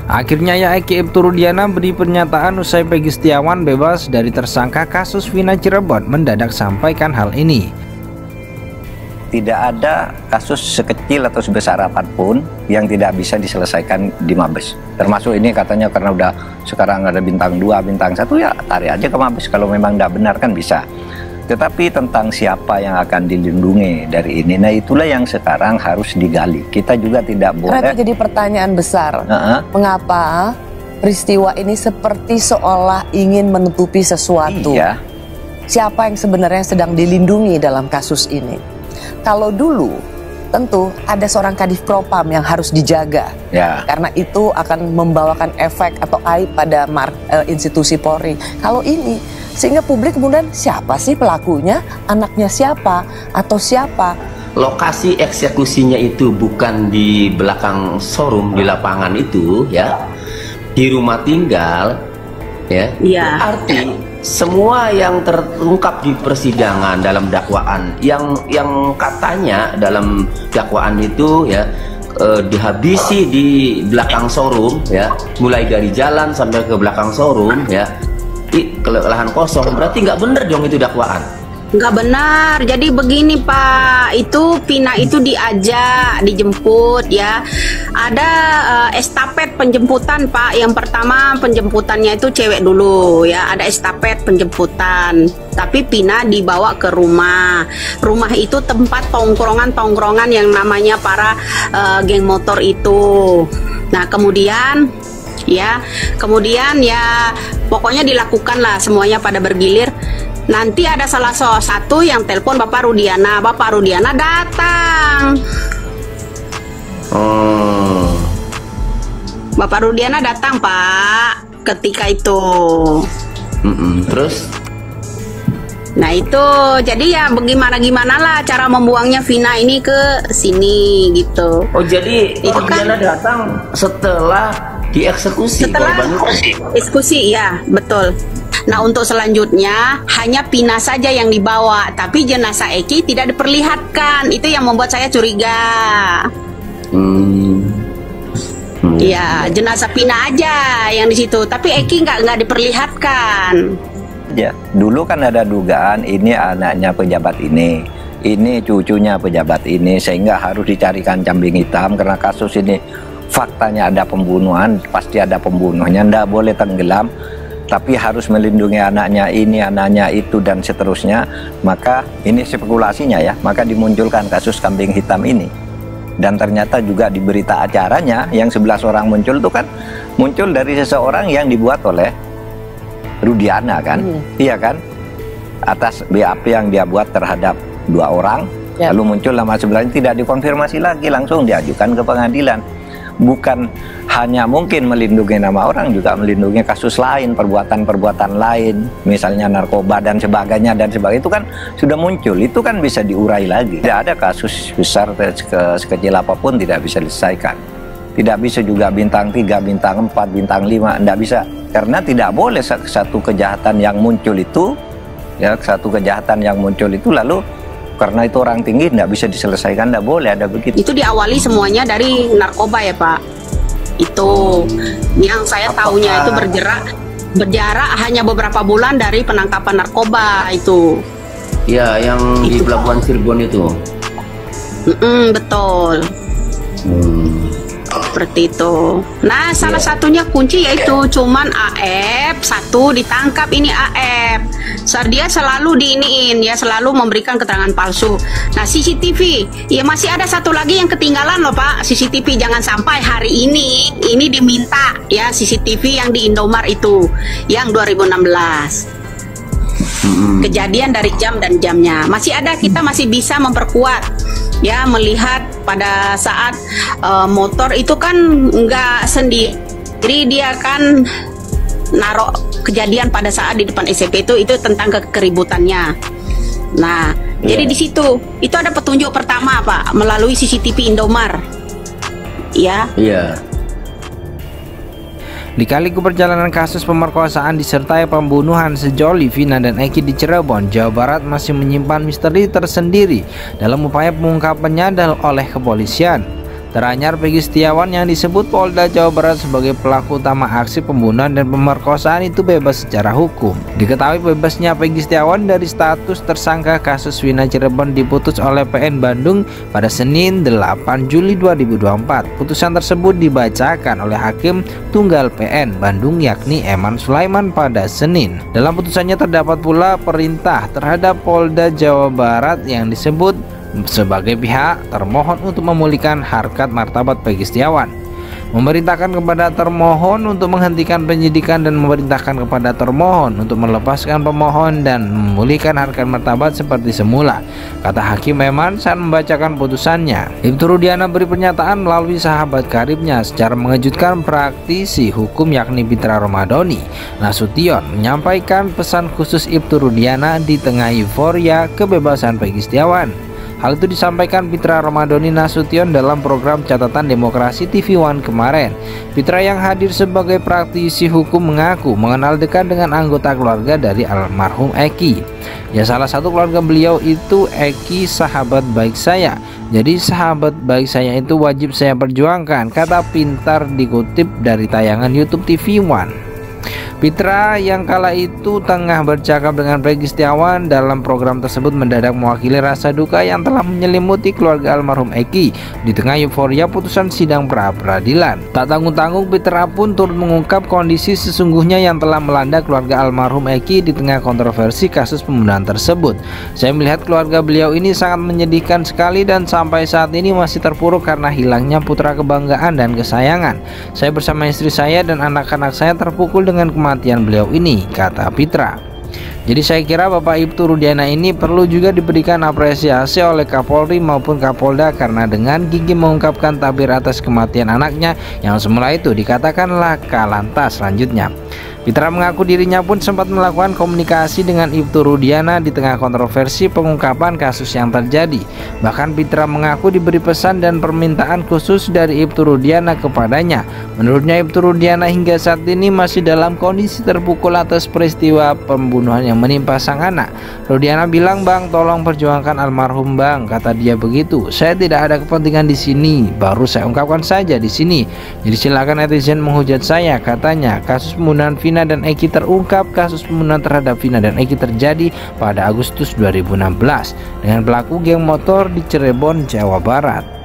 Akhirnya ya Eki Aibtu Rudiana beri pernyataan usai Peggy Setiawan bebas dari tersangka kasus Vina Cirebon mendadak sampaikan hal ini. Tidak ada kasus sekecil atau sebesar apapun yang tidak bisa diselesaikan di Mabes. Termasuk ini katanya karena udah sekarang ada bintang 2, bintang 1, ya tarik aja ke Mabes kalau memang tidak benar kan bisa. Tetapi tentang siapa yang akan dilindungi dari ini, nah itulah yang sekarang harus digali. Kita juga tidak boleh. Karena itu jadi pertanyaan besar. Mengapa peristiwa ini seperti seolah ingin menutupi sesuatu? Iya. Siapa yang sebenarnya sedang dilindungi dalam kasus ini? Kalau dulu tentu ada seorang Kadif Propam yang harus dijaga, ya. Karena itu akan membawakan efek atau aib pada institusi Polri. Kalau ini, sehingga publik kemudian siapa sih pelakunya, anaknya siapa, atau siapa. Lokasi eksekusinya itu bukan di belakang showroom di lapangan itu, ya, di rumah tinggal, ya. Berarti semua yang terungkap di persidangan dalam dakwaan yang katanya dalam dakwaan itu ya dihabisi di belakang showroom, ya, mulai dari jalan sampai ke belakang showroom, ya, ke lahan kosong, berarti nggak bener dong itu dakwaan. Nggak benar. Jadi begini Pak, itu Vina itu diajak, dijemput, ya. Ada estafet penjemputan Pak. Yang pertama penjemputannya itu cewek dulu, ya. Ada estafet penjemputan. Tapi Vina dibawa ke rumah. Rumah itu tempat tongkrongan yang namanya para geng motor itu. Nah kemudian ya pokoknya dilakukan lah semuanya pada bergilir. Nanti ada salah satu yang telepon Bapak Rudiana. Bapak Rudiana datang. Bapak Rudiana datang Pak ketika itu. Terus? Nah itu jadi ya bagaimana lah cara membuangnya Vina ini ke sini gitu. Oh jadi itu Rudiana datang setelah dieksekusi. Setelah eksekusi, ya betul. Nah untuk selanjutnya hanya Vina saja yang dibawa, tapi jenazah Eki tidak diperlihatkan. Itu yang membuat saya curiga. Ya jenazah Vina aja yang di situ, tapi Eki nggak diperlihatkan. Ya dulu kan ada dugaan ini anaknya pejabat ini cucunya pejabat ini, sehingga harus dicarikan kambing hitam karena kasus ini faktanya ada pembunuhan, pasti ada pembunuhnya, ndak boleh tenggelam. Tapi harus melindungi anaknya ini, anaknya itu, dan seterusnya. Maka ini spekulasinya ya, maka dimunculkan kasus kambing hitam ini. Dan ternyata juga di berita acaranya yang 11 orang muncul itu kan muncul dari seseorang yang dibuat oleh Rudiana kan, iya kan, atas BAP yang dia buat terhadap 2 orang, lalu muncul nama sebelahnya, tidak dikonfirmasi lagi, langsung diajukan ke pengadilan. Bukan hanya mungkin melindungi nama orang, juga melindungi kasus lain, perbuatan-perbuatan lain, misalnya narkoba dan sebagainya itu kan sudah muncul, itu kan bisa diurai lagi. Tidak ada kasus besar sekecil apapun tidak bisa diselesaikan. Tidak bisa juga bintang 3, bintang 4, bintang 5, tidak bisa. Karena tidak boleh satu kejahatan yang muncul itu, ya, lalu karena itu orang tinggi tidak bisa diselesaikan, tidak boleh ada begitu. Itu diawali semuanya dari narkoba ya Pak. Itu yang saya tahunya itu berjarak hanya beberapa bulan dari penangkapan narkoba itu. Ya yang di Pelabuhan Cirebon itu. Betul. Seperti itu. Nah salah satunya kunci yaitu cuman AF satu ditangkap, ini AF. Dia selalu diiniin ya, selalu memberikan keterangan palsu. Nah CCTV ya masih ada satu lagi yang ketinggalan loh Pak. CCTV jangan sampai hari ini diminta ya, CCTV yang di Indomar itu yang 2016. Kejadian dari jam dan jamnya masih ada, kita masih bisa memperkuat ya, melihat pada saat motor itu kan nggak sendiri, dia kan naruh kejadian pada saat di depan SCP itu tentang keributannya. Nah jadi di situ itu ada petunjuk pertama Pak melalui CCTV Indomar ya. Lika-liku perjalanan kasus pemerkosaan disertai pembunuhan sejoli Vina dan Eki di Cirebon, Jawa Barat masih menyimpan misteri tersendiri dalam upaya pengungkapannya oleh kepolisian. Teranyar Peggy Setiawan yang disebut Polda Jawa Barat sebagai pelaku utama aksi pembunuhan dan pemerkosaan itu bebas secara hukum. Diketahui bebasnya Peggy Setiawan dari status tersangka kasus Vina Cirebon diputus oleh PN Bandung pada Senin 8 Juli 2024. Putusan tersebut dibacakan oleh Hakim Tunggal PN Bandung yakni Eman Sulaiman pada Senin. Dalam putusannya terdapat pula perintah terhadap Polda Jawa Barat yang disebut sebagai pihak termohon untuk memulihkan harkat martabat Peggy Setiawan, memerintahkan kepada termohon untuk menghentikan penyidikan dan memerintahkan kepada termohon untuk melepaskan pemohon dan memulihkan harkat martabat seperti semula, kata Hakim Eman saat membacakan putusannya. Ibtu Rudiana beri pernyataan melalui sahabat karibnya. Secara mengejutkan, praktisi hukum yakni Pitra Romadhoni Nasution menyampaikan pesan khusus Ibtu Rudiana di tengah euforia kebebasan Peggy Setiawan. Hal itu disampaikan Pitra Romadhoni Nasution dalam program Catatan Demokrasi TV One kemarin. Pitra yang hadir sebagai praktisi hukum mengaku mengenal dekat dengan anggota keluarga dari almarhum Eki. Ya, salah satu keluarga beliau itu Eki sahabat baik saya. Jadi sahabat baik saya itu wajib saya perjuangkan, kata Pintar dikutip dari tayangan YouTube TV One. Pitra yang kala itu tengah bercakap dengan Peggy Setiawan dalam program tersebut mendadak mewakili rasa duka yang telah menyelimuti keluarga almarhum Eki di tengah euforia putusan sidang pra-peradilan. Tak tanggung-tanggung, Pitra pun turut mengungkap kondisi sesungguhnya yang telah melanda keluarga almarhum Eki di tengah kontroversi kasus pembunuhan tersebut. Saya melihat keluarga beliau ini sangat menyedihkan sekali dan sampai saat ini masih terpuruk karena hilangnya putra kebanggaan dan kesayangan. Saya bersama istri saya dan anak-anak saya terpukul dengan kematian beliau ini, kata Pitra. Jadi saya kira Bapak Ibtu Rudiana ini perlu juga diberikan apresiasi oleh Kapolri maupun Kapolda karena dengan gigih mengungkapkan tabir atas kematian anaknya yang semula itu dikatakan laka lantas. Selanjutnya, Pitra mengaku dirinya pun sempat melakukan komunikasi dengan Ibtu Rudiana di tengah kontroversi pengungkapan kasus yang terjadi. Bahkan Pitra mengaku diberi pesan dan permintaan khusus dari Ibtu Rudiana kepadanya. Menurutnya Ibtu Rudiana hingga saat ini masih dalam kondisi terpukul atas peristiwa pembunuhan yang menimpa sang anak. Rudiana bilang, "Bang, tolong perjuangkan almarhum Bang," kata dia begitu. "Saya tidak ada kepentingan di sini, baru saya ungkapkan saja di sini. Jadi silakan netizen menghujat saya," katanya. Kasus pembunuhan Vina dan Eki terungkap. Kasus pembunuhan terhadap Vina dan Eki terjadi pada Agustus 2016 dengan pelaku geng motor di Cirebon, Jawa Barat.